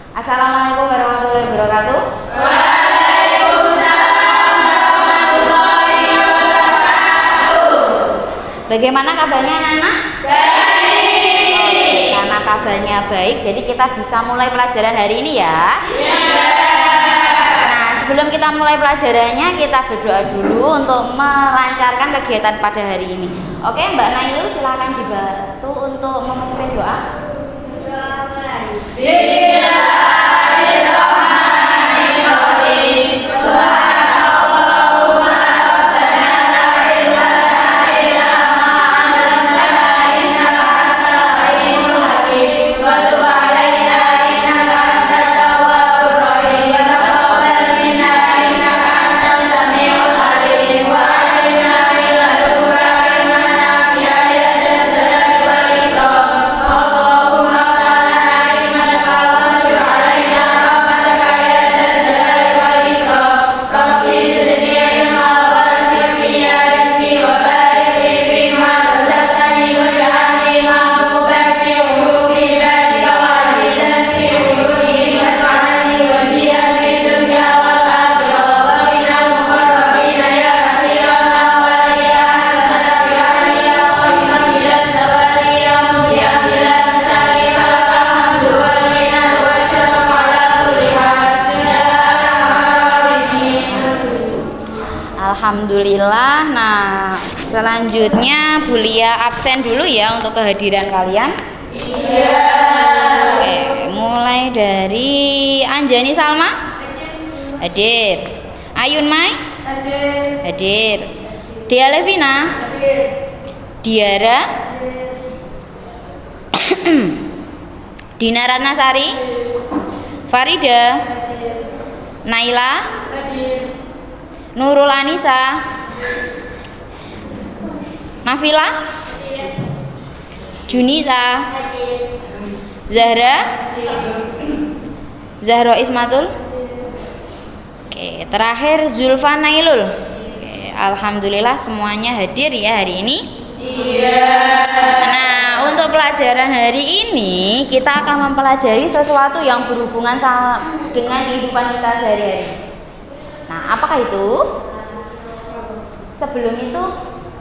Assalamualaikum warahmatullahi wabarakatuh. Bagaimana kabarnya anak-anak? Baik. Karena kabarnya baik, jadi kita bisa mulai pelajaran hari ini ya. Nah, sebelum kita mulai pelajarannya, kita berdoa dulu untuk melancarkan kegiatan pada hari ini. Oke, Mbak Nailul, silakan dibantu untuk memimpin doa. Alhamdulillah. Nah, selanjutnya Bu Lia absen dulu ya untuk kehadiran kalian. Iya. Oke, mulai dari Anjani Salma. Hadir. Ayun Mai. Hadir. Hadir. Dea Levina. Hadir. Diara. Dina Ratnasari. Farida. Naila. Hadir. Nurul Anisa. Nafila. Junita. Zahra. Zahra Ismatul. Oke, terakhir Zulfa Nailul. Oke, alhamdulillah semuanya hadir ya hari ini. Iya. Nah, untuk pelajaran hari ini kita akan mempelajari sesuatu yang berhubungan dengan kehidupan kita sehari-hari. Nah, apakah itu? Sebelum itu,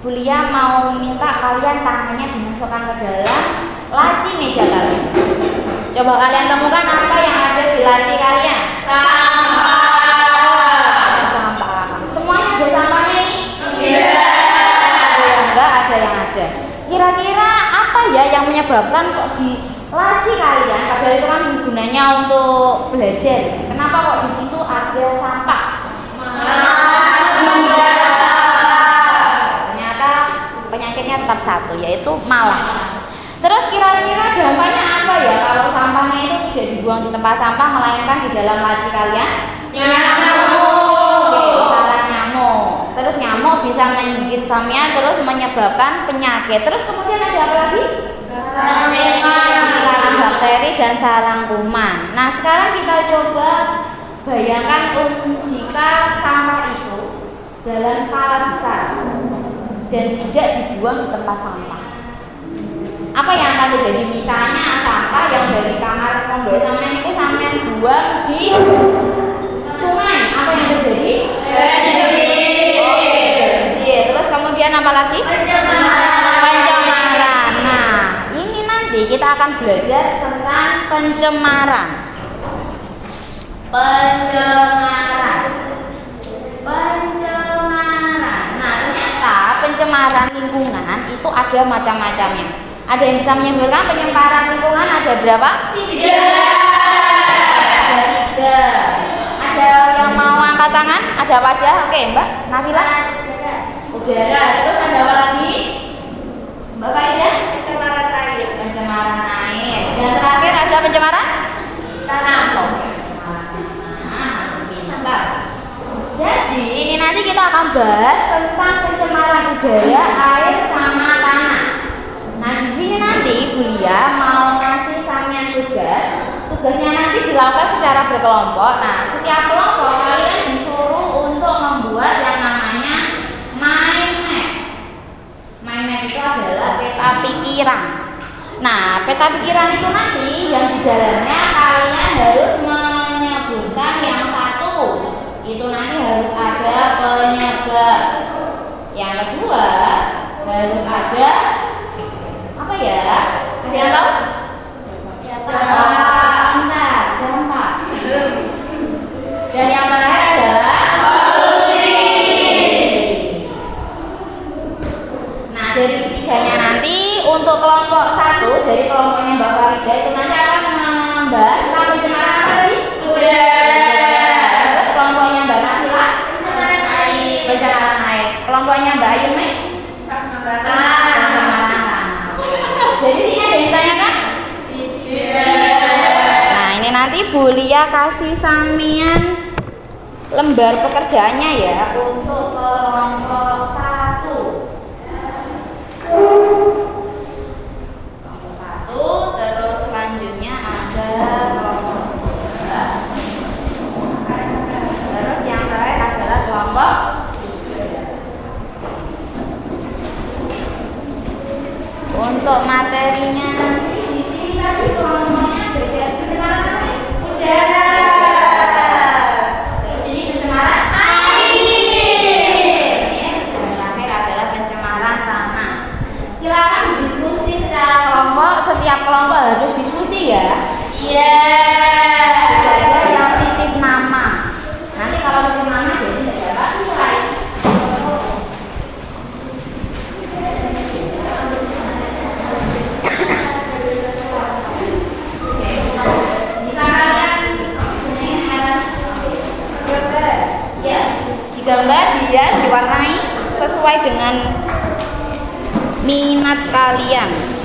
Bu Lia mau minta kalian tangannya dimasukkan ke dalam laci meja kalian. Coba kalian temukan apa yang ada di laci kalian? Sampah. Sampah. Semuanya ada sampahnya ini? Iya. Ada yang enggak, ada yang ada. Kira-kira apa ya yang menyebabkan kok di laci kalian, padahal itu kan gunanya untuk belajar. Kenapa kok di situ ada sampah? Ternyata penyakitnya tetap satu, yaitu malas. Terus kira-kira dampaknya apa ya kalau sampahnya itu tidak dibuang di tempat sampah melainkan di dalam laci kalian? Nyamuk. Oke, sarang nyamuk. Terus nyamuk bisa menggigit sampean terus menyebabkan penyakit. Terus kemudian ada apa lagi? Sarang bakteri dan sarang kuman. Nah, sekarang kita coba bayangkan jika sampah itu dalam skala besar dan tidak dibuang di tempat sampah. Apa yang akan terjadi? Misalnya sampah yang dari kamar pondok sampean itu sampean buang di sungai. Apa yang terjadi? Banjir. Oke, banjir. Terus kemudian apa lagi? Pencemaran. Nah, ini nanti kita akan belajar tentang pencemaran. Nah, ternyata pencemaran lingkungan itu ada macam-macamnya. Ada yang bisa menyebabkan pencemaran lingkungan ada berapa? 3. Ada 3. Ada yang mau angkat tangan? Ada apa aja? Oke, Mbak Nafila. Udara. Terus ada apa lagi? Mbak Faida? Pencemaran air. Pencemaran air. Dan terakhir ada pencemaran tanah. Jadi ini nanti kita akan bahas tentang pencemaran udara, air, sama tanah. Nah, di sini nanti Bu Lia mau ngasih sampean tugasnya nanti dilakukan secara berkelompok. Nah, setiap kelompok kalian disuruh untuk membuat yang namanya mind map. Mind map itu adalah peta pikiran. Nah, peta pikiran itu nanti yang di dalamnya kalian harus Yang kedua harus ada apa ya? Ada yang tahu? Gampang. Dan yang terakhir adalah solusi. Nah, dari ketiganya nanti untuk kelompok 1 dari kelompoknya Mbak Farida itu nanti akan membahas tentang pencemaran apa tadi? Udara. Terus kelompoknya Mbak Nabila pencemaran air. Pencemaran air. Kelompoknya Mbak Ayumi pencemaran tanah. Jadi sini ada yang ditanyakan? Nah, ini nanti Bu Lia kasih samian lembar pekerjaannya ya untuk kelompok 1. Kelompok 1, terus selanjutnya ada kelompok 2. Terus yang terakhir adalah kelompok 3. Untuk materinya di sini tadi kelompoknya beda pencemaran udara. Terus ini pencemaran air. Dan terakhir adalah pencemaran tanah. Silakan diskusi secara kelompok. Setiap kelompok harus diskusi ya. Iya. Tidak ada yang titip nama. Nanti kalau titip nama jadi tidak dapat nilai. Gambar dia diwarnai sesuai dengan minat kalian.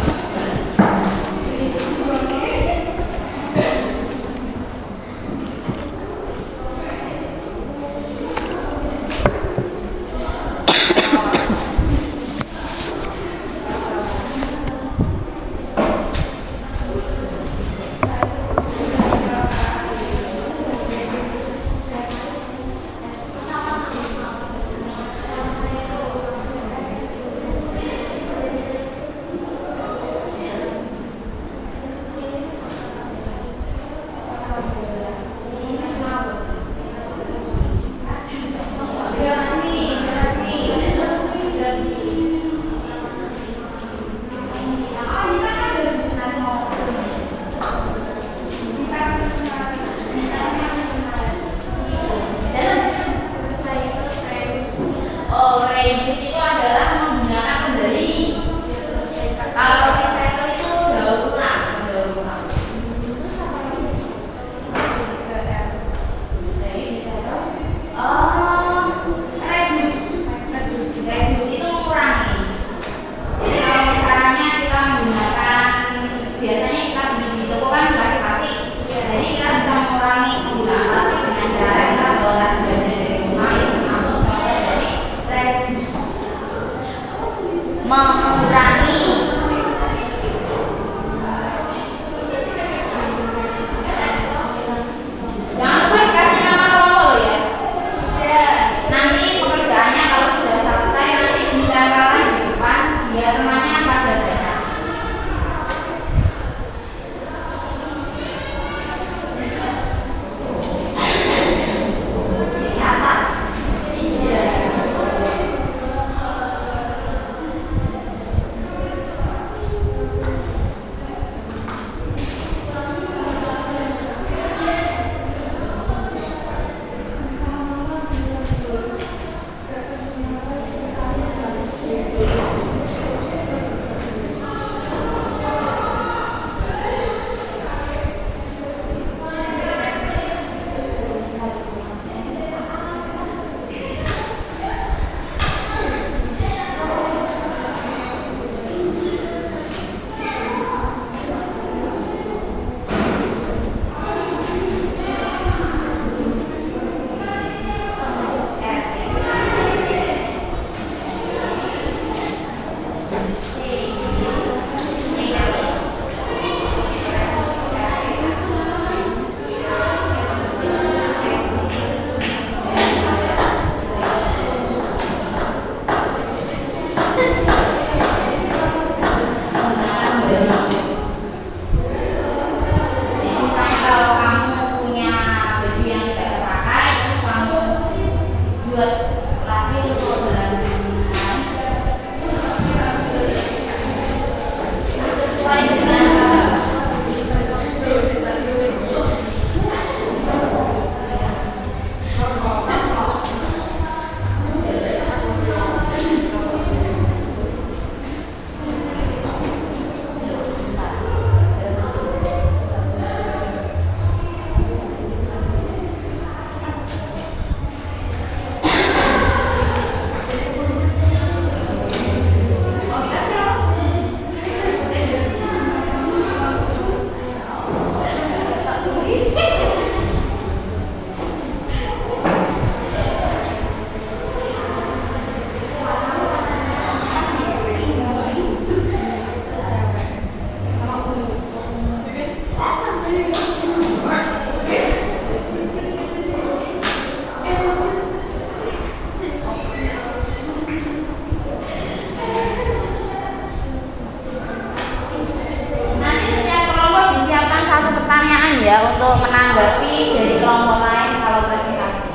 ya untuk menanggapi dari kelompok lain kalau presentasi.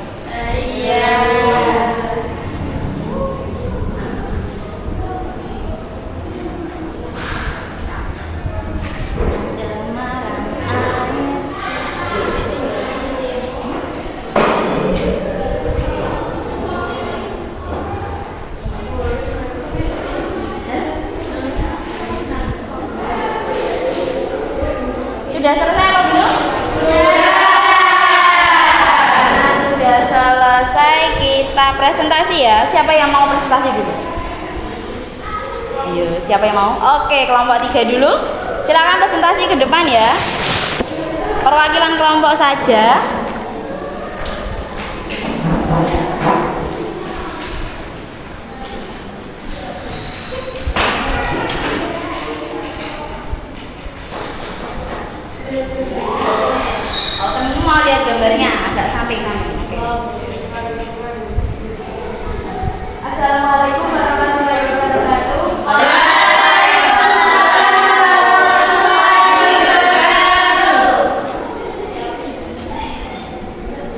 Iya. Sudah selesai apa belum? Sudah. Karena sudah selesai kita presentasi ya. Siapa yang mau presentasi dulu? Ayo, siapa yang mau? Oke, kelompok 3 dulu. Silakan presentasi ke depan ya. Perwakilan kelompok saja. Oh, temen mau lihat gambarnya agak samping kami. Oke. Assalamualaikum warahmatullahi wabarakatuh.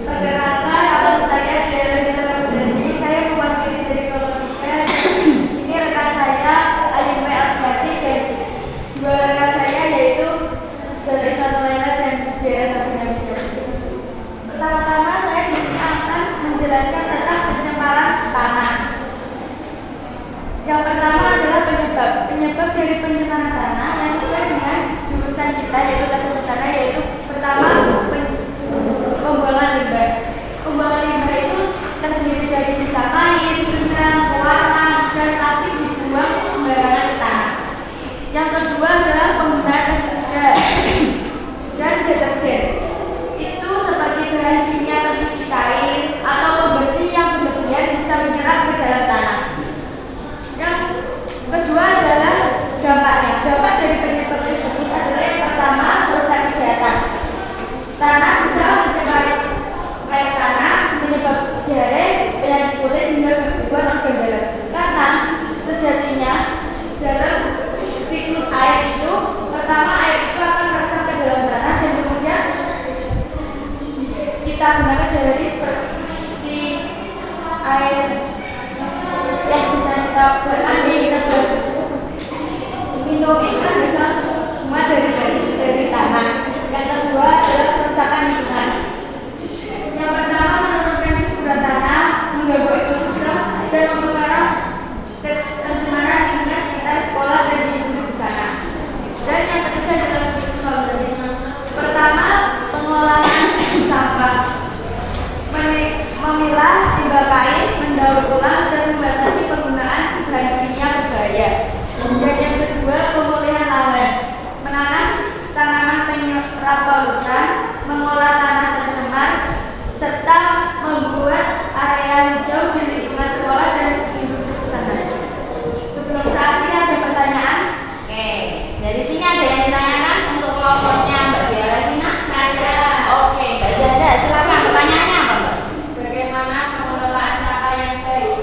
Perkenalkan, nama saya Sheila Mitra Putri. Saya mewakili dari kelompok 3. Ini rekan saya Ayu Alfati dan dua rekan saya yaitu Dari Satulaila dan Dera Sabina. Pertama-tama saya di sini akan menjelaskan tentang pencemaran tanah. Yang pertama adalah penyebab dari pencemaran tanah yang sesuai dengan jurusan kita yaitu tata busana, yaitu pertama pembuangan limbah. Pembuangan limbah itu terdiri dari sisa kain, benang, pewarna, dan plastik dibuang sembarangan ke tanah. Yang kedua adalah penggunaan pesticida dan deterjen. Itu seperti bahan kimia pencuci kain atau pembersih yang berlebihan bisa menyerap ke dalam tanah. Yang kedua adalah dampaknya. Dampak dari penyebab tersebut adalah yang pertama, kerusakan kesehatan. Tanah bisa mencemari air tanah, menyebabkan diare, penyakit kulit hingga gangguan organ dalam. Karena sejatinya dalam siklus air itu, pertama air itu akan meresap ke dalam tanah dan kemudian kita gunakan sehari seperti air yang bisa kita buat mandi, kita buat minum, itu kan bisa semua dari tanah. Yang kedua adalah kerusakan lingkungan. Yang pertama menurunkan kesuburan tanah, mengganggu ekosistem dan mempengaruhi pencemaran lingkungan sekitar sekolah dan di industri busana. Dan yang ketiga adalah solusi. Pertama, pengolahan sampah, memilah limbah kain, mendaur ulang dan membatasi penggunaan bahan kimia berbahaya. Dan yang kedua, pemulihan lahan, menanam tanaman penyerap polutan, mengolah tanah tercemar, serta membuat area hijau di lingkungan sekolah dan industri busana. Sebelum saat ini ada pertanyaan? Oke, dari sini ada yang ditanyakan untuk kelompoknya Mbak Diara Vina? Saya. Oke, Mbak Zada, silakan pertanyaannya apa, Mbak? Bagaimana pengelolaan sampah yang baik?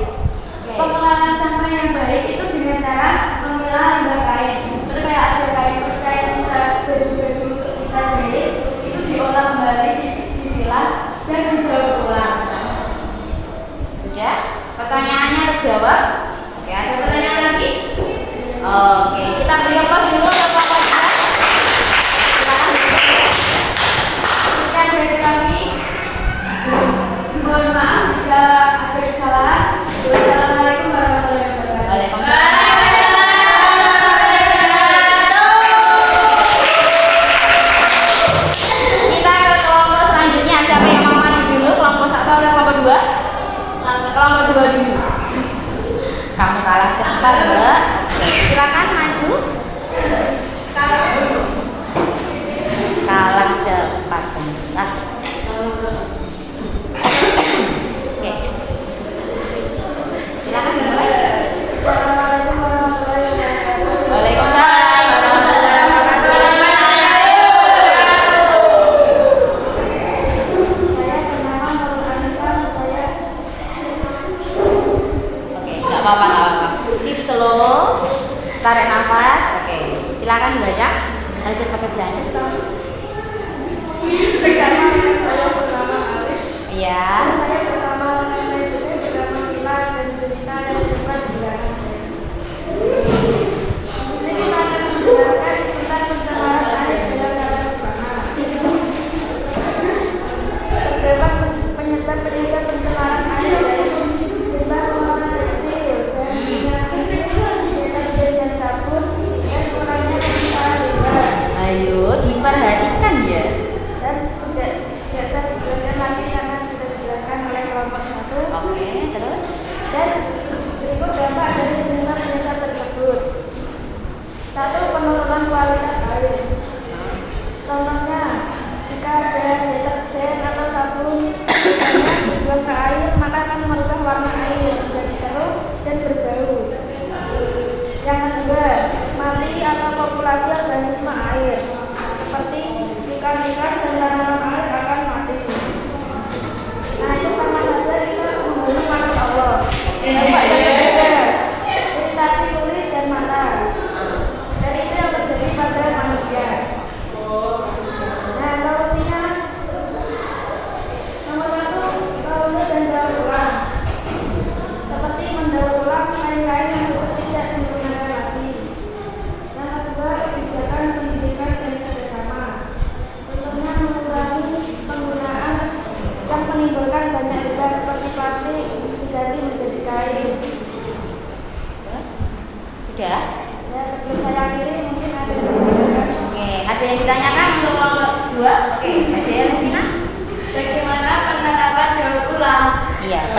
Pengelolaan sampah yang baik itu dengan cara memilah limbah kain. Seperti kayak ada kain perca yang sisa baju-baju untuk kita jahit, itu diolah kembali, dipilah dan didaur ulang. Sudah? Pertanyaannya terjawab? Oke, ada pertanyaan lagi? Oke, kita beri aplaus dulu untuk kelompok kita. Silakan. Sekian dari kami. Mohon maaf jika ada kesalahan. Wassalamualaikum warahmatullahi wabarakatuh. Waalaikumsalam. Kita ke kelompok selanjutnya. Siapa yang mau maju dulu? Kelompok 1 atau kelompok 2? Kelompok 2 dulu. Kamu kalah cepat, Mbak. Silakan maju. Kalah cepat, Mbak. Oke. Silakan dimulai. Assalamualaikum warahmatullahi wabarakatuh. Waalaikumsalam warahmatullahi wabarakatuh. Saya bernama Nurul Anissa. Saya Oke, nggak apa-apa. Deep slow, tarik nafas. Oke, silakan dibaca hasil pekerjaannya.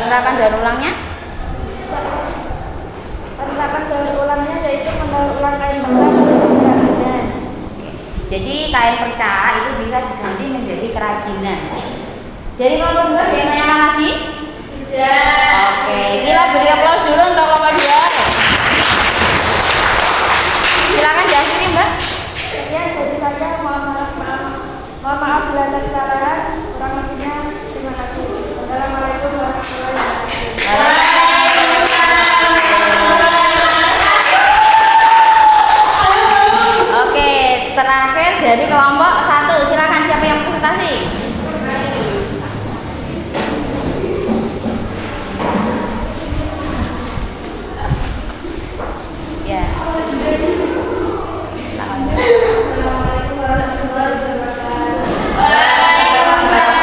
penerapan daur ulangnya? Penerapan daur ulangnya yaitu mendaur ulang kain bekas menjadi kerajinan. Jadi kain perca itu bisa diganti menjadi kerajinan. Jadi kelompok 2 ada yang tanyakan lagi? Tidak. Oke, kita beri aplaus dulu untuk kelompok 2. Silakan diakhiri, Mbak. Sekian dari saya, mohon maaf bila ada kesalahan. Kurang lebihnya terima kasih. Assalamualaikum warahmatullahi wabarakatuh. Oke, terakhir dari kelompok 1. Silakan siapa yang presentasi? Ya. Silakan. Assalamualaikum warahmatullahi wabarakatuh. Ini saya kenakan saya.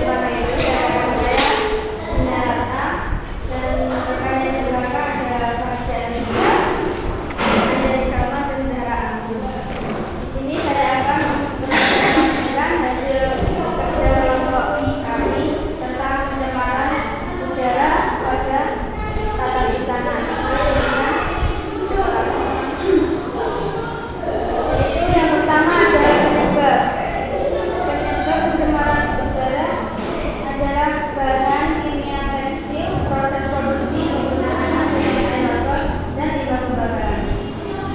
Pada itu saya Sinarata dan rekan yang di belakang adalah Farja Media, Anjani Salma dan Zahra Anggun. Di sini saya akan mempresentasikan hasil kerja kelompok kami tentang pencemaran udara pada tata busana sesuai dengan sekolah. Yaitu yang pertama adalah penyebab pencemaran udara adalah bahan kimia tekstil, proses produksi penggunaan asetik aerosol dan limbah pembakaran.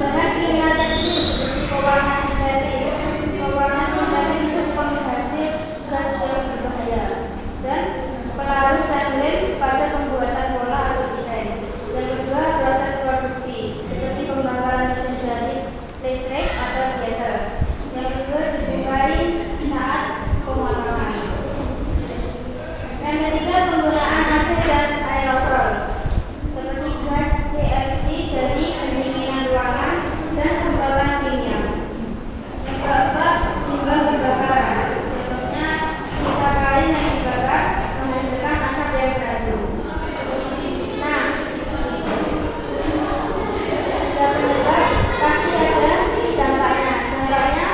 Bahan kimia tekstil seperti pewarna sintetis itu penghasil gas yang berbahaya dan pelarut dan lem pada pembuatan pola atau desain. Yang kedua, proses produksi seperti pembakaran mesin dari listrik atau diesel. Yang kedua, dimulai saat pemotongan. Yang ketiga, penggunaan AC dan aerosol seperti gas CFC dari pendinginan ruangan dan sumbangan kimia. Yang keempat, limbah pembakaran. Contohnya sisa kain yang dibakar menghasilkan asap yang beracun. Nah, setiap penyebab pasti ada dampaknya. Dampaknya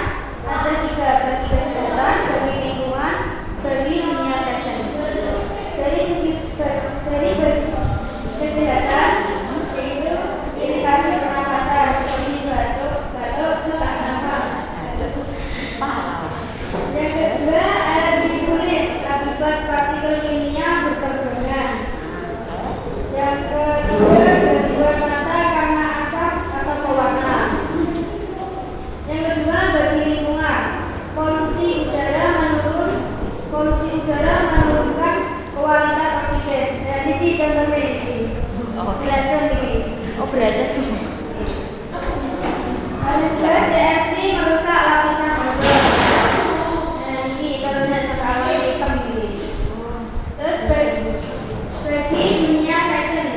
ada 3, bagi kesehatan, bagi lingkungan, bagi dunia fashion. Dari kesehatan yaitu iritasi pernafasan seperti batuk, sesak nafas. Yang kedua, alergi kulit akibat partikel kimia berterbangan. Yang ketiga, gangguan mata karena asap atau pewarna. Yang kedua, bagi lingkungan, polusi udara menurunkan kualitas oksigen. Dan ini contohnya ini. Beracun ini. Oh, beracun semua. Gas CFC merusak lapisan ozon. Nah, ini contohnya sekali hitam ini. Terus bagi dunia fashion,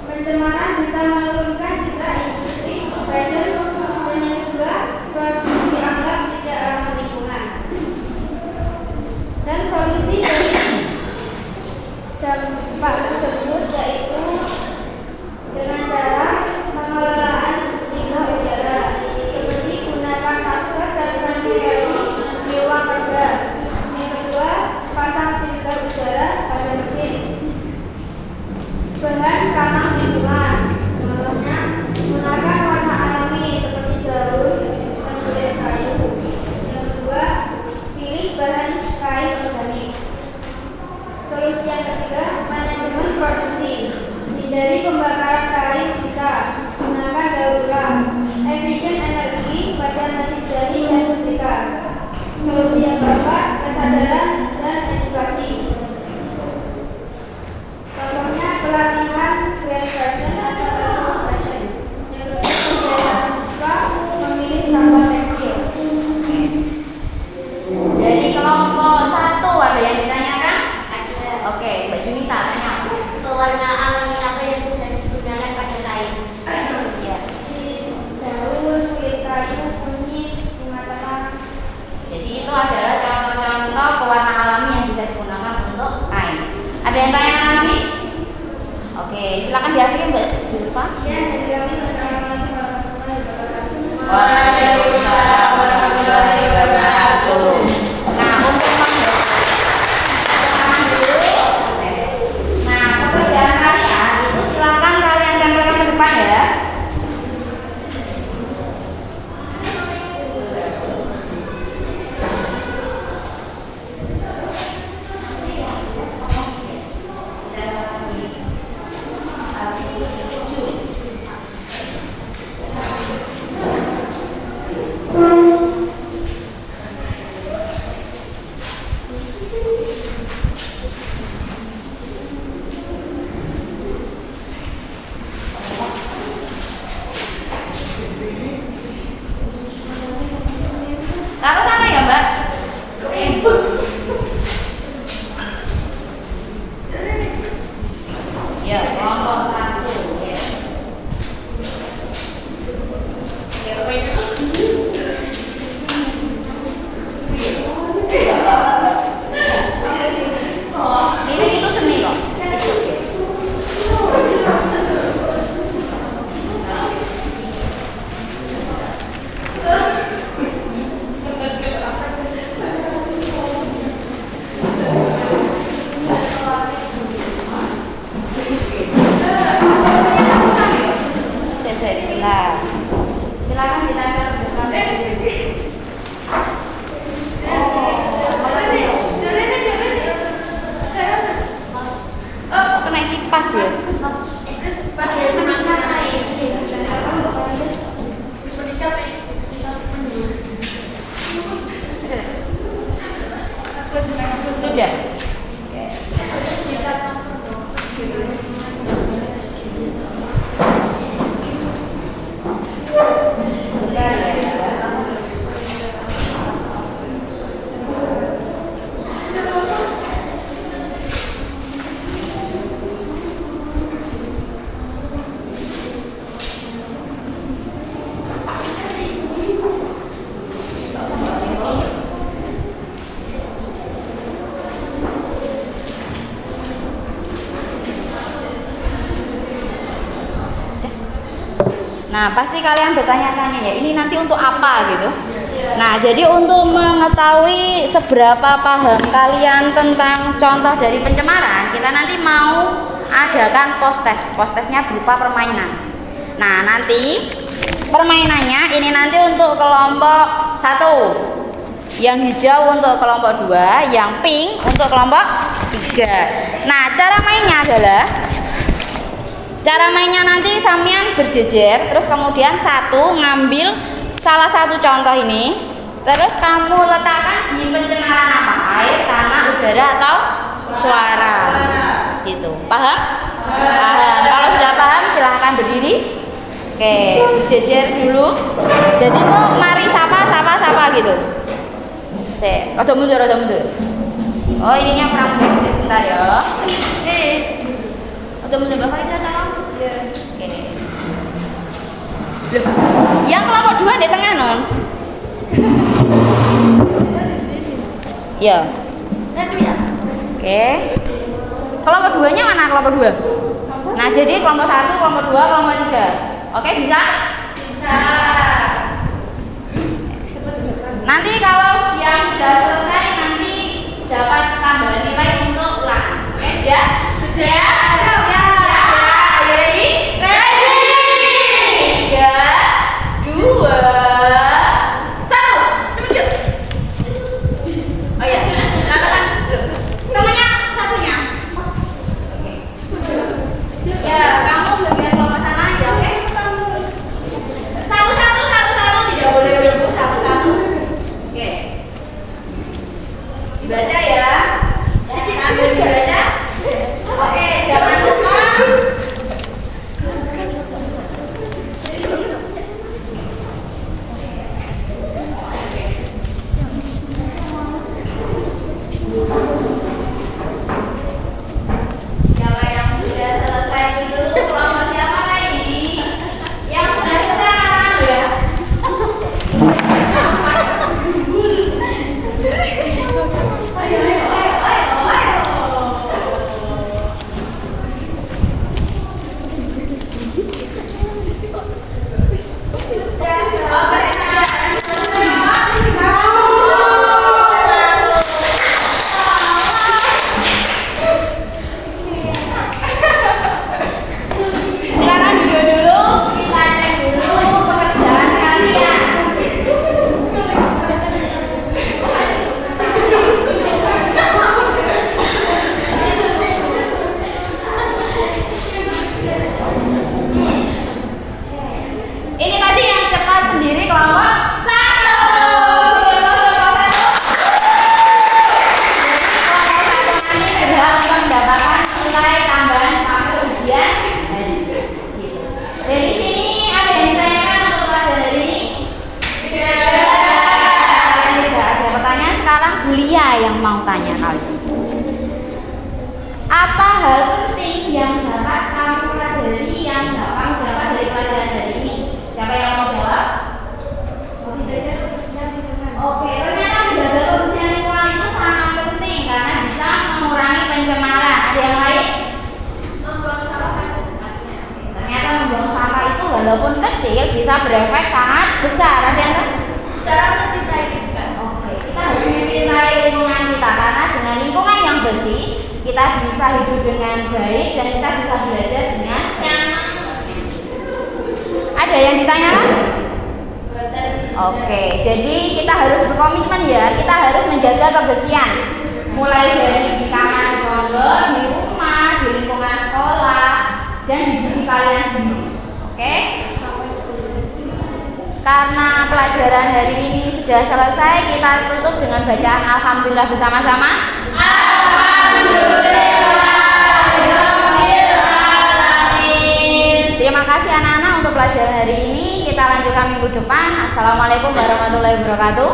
pencemaran bisa menurunkan citra industri fashion. Dan yang kedua, produk dianggap tidak ramah lingkungan. Dan solusi dari dampak tersebut yaitu dengan cara pengelolaan limbah udara seperti gunakan masker dan sanitasi di ruang kerja. Yang kedua, pasang filter udara pada mesin. Bahan ramah lingkungan, contohnya gunakan warna alami seperti daun dan kulit kayu. Yang kedua, pilih bahan kain organik. Solusi yang ketiga, manajemen produksi. Hindari pembakaran kain sisa, gunakan daur ulang, efisien energi pada mesin jahit dan setrika. Solusi yang keempat, kesadaran dan edukasi. Contohnya pelatihan green fashion atau eco fashion. Yang kedua, pembelajaran siswa memilih sampah tekstil. Dari kelompok 1 ada yang ditanyakan? Ada. Oke, Mbak Junita tanya. Warna alami apa yang bisa digunakan pada kain? Ya. Daun, kulit kayu, kunyit, bunga telang. Jadi itu adalah contoh-contoh pewarna alami yang bisa digunakan untuk kain. Ada yang tanyakan lagi? Oke, silakan diakhiri Mbak Zulfa. Ya, dari kami wassalamualaikum warahmatullahi wabarakatuh. Waalaikumsalam warahmatullahi wabarakatuh. Nah, untuk Nah, pasti kalian bertanya-tanya ya, ini nanti untuk apa gitu. Nah, jadi untuk mengetahui seberapa paham kalian tentang contoh dari pencemaran, kita nanti mau adakan post-test. Post-testnya berupa permainan. Nah, nanti permainannya ini nanti untuk kelompok 1. Yang hijau untuk kelompok 2, yang pink untuk kelompok 3. Nah, cara mainnya nanti sampean berjejer, terus kemudian satu ngambil salah satu contoh ini, terus kamu letakkan di pencemaran apa? Air, tanah, udara atau suara. Gitu. Paham? Paham. Kalau sudah paham silahkan berdiri. Oke, berjejer dulu. Jadi kok mari sapa gitu. Rada mundur. Oh, ininya kurang mundur sebentar ya. Rada mundur Mbak Farida tolong. Oke. Loh, yang kelompok 2 di tengah non. Ya. Oke. Kelompok 2-nya mana kelompok 2? Nah, jadi kelompok 1, kelompok 2, kelompok 3. Oke, bisa? Bisa. Nanti kalau yang sudah selesai nanti dapat tambahan nilai untuk ulangan. Oke, sudah? Sudah? Siap ya? Ayo ready? Ready! 3, 2, 1. Cepet. Oh iya, katakan temannya satunya. Oke. Ya, kamu bagian kelompok sana aja, oke? Satu, tidak boleh berebut satu-satu. Oke. Dibaca ya. Sambil dibaca. Oke, jangan lupa. Siapa yang sudah selesai dulu? Kelompok siapa lagi? Yang sudah selesai mana ya? Silakan duduk dulu, kita cek dulu pekerjaan kalian. Ini tadi yang cepat sendiri kelompok 1. Mendapatkan nilai tambahan pakai ujian. Dari sini ada yang ditanyakan untuk pelajaran dari ini? Tidak ada pertanyaan. Sekarang kuliah yang mau tanya kalian. Apa hal penting yang dapat kamu pelajari yang kamu dapat dari pelajaran hari ini? Siapa yang mau jawab? Oke, ternyata menjaga kebersihan lingkungan itu sangat penting karena bisa mengurangi pencemaran. Ada yang lain? Ternyata membuang sampah itu walaupun kecil bisa berefek sangat besar. Ada yang lain? Cara mencintai lingkungan. Oke, kita harus mencintai lingkungan kita karena dengan lingkungan yang bersih kita bisa hidup dengan baik dan kita bisa belajar dengan nyaman. Ada yang ditanyakan? Oke, jadi kita harus berkomitmen ya, kita harus menjaga kebersihan. Mulai dari di kamar pondok, di rumah, di lingkungan sekolah, dan di diri kalian sendiri. Oke? Karena pelajaran hari ini sudah selesai, kita tutup dengan bacaan Alhamdulillah bersama-sama. Alhamdulillahirrahmanirrahim. Terima kasih anak-anak untuk pelajaran hari ini. Kita lanjutkan minggu depan. Assalamualaikum warahmatullahi wabarakatuh.